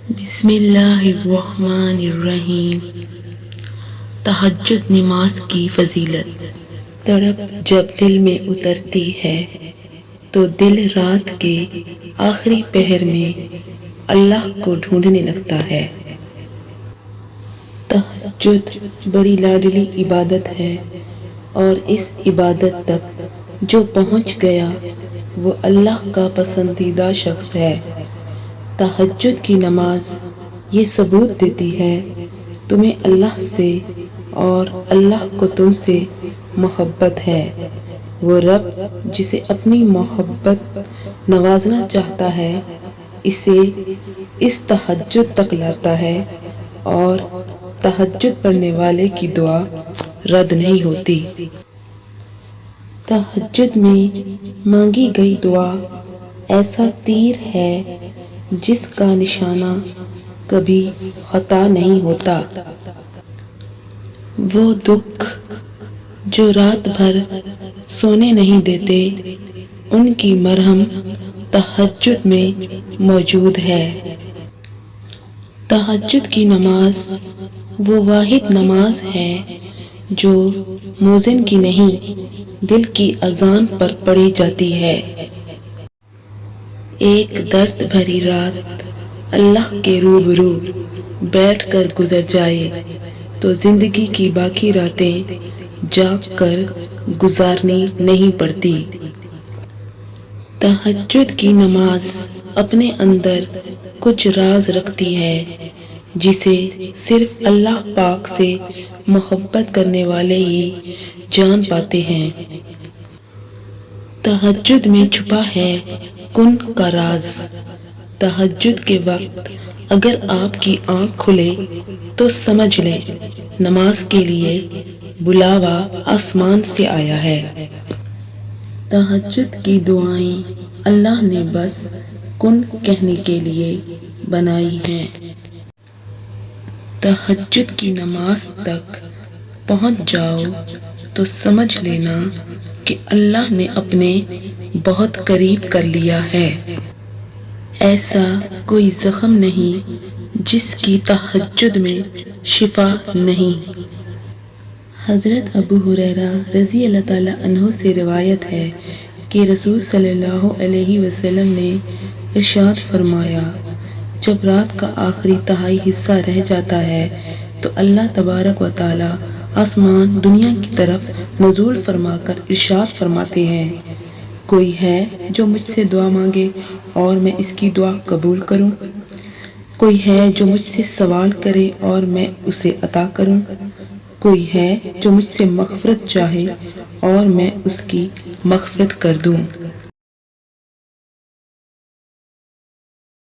بسم اللہ الرحمن الرحیم۔ تہجد نماز کی فضیلت۔ تڑپ جب دل میں اترتی ہے تو دل رات کے آخری پہر میں اللہ کو ڈھونڈنے لگتا ہے۔ تہجد بڑی لاڈلی عبادت ہے اور اس عبادت تک جو پہنچ گیا وہ اللہ کا پسندیدہ شخص ہے۔ تہجد کی نماز یہ ثبوت دیتی ہے تمہیں اللہ سے اور اللہ کو تم سے محبت ہے۔ وہ رب جسے اپنی محبت نوازنا چاہتا ہے اسے اس تہجد تک لاتا ہے اور تہجد پڑھنے والے کی دعا رد نہیں ہوتی۔ تہجد میں مانگی گئی دعا ایسا تیر ہے جس کا نشانہ کبھی خطا نہیں ہوتا۔ وہ دکھ جو رات بھر سونے نہیں دیتے ان کی مرہم تہجد میں موجود ہے۔ تہجد کی نماز وہ واحد نماز ہے جو مؤذن کی نہیں دل کی اذان پر پڑھی جاتی ہے۔ ایک درد بھری رات اللہ کے روبرو بیٹھ کر گزر جائے تو زندگی کی باقی راتیں جاگ کر گزارنی نہیں پڑتی۔ تہجد کی نماز اپنے اندر کچھ راز رکھتی ہے جسے صرف اللہ پاک سے محبت کرنے والے ہی جان پاتے ہیں۔ تہجد میں چھپا ہے کن کا راز۔ تہجد کے وقت اگر آپ کی آنکھ کھلے تو سمجھ لیں نماز کے لیے بلاوا آسمان سے آیا ہے۔ تہجد کی دعائیں اللہ نے بس کن کہنے کے لیے بنائی ہیں۔ تہجد کی نماز تک پہنچ جاؤ تو سمجھ لینا کہ اللہ نے اپنے بہت قریب کر لیا ہے۔ ایسا کوئی زخم نہیں جس کی تہجد میں شفا نہیں۔ حضرت ابو ہریرہ رضی اللہ تعالیٰ عنہ سے روایت ہے کہ رسول صلی اللہ علیہ وسلم نے ارشاد فرمایا، جب رات کا آخری تہائی حصہ رہ جاتا ہے تو اللہ تبارک و تعالیٰ آسمان دنیا کی طرف نزول فرما کر ارشاد فرماتے ہیں، کوئی ہے جو مجھ سے دعا مانگے اور میں اس کی دعا قبول کروں؟ کوئی ہے جو مجھ سے سوال کرے اور میں اسے عطا کروں؟ کوئی ہے جو مجھ سے مغفرت چاہے اور میں اس کی مغفرت کر دوں؟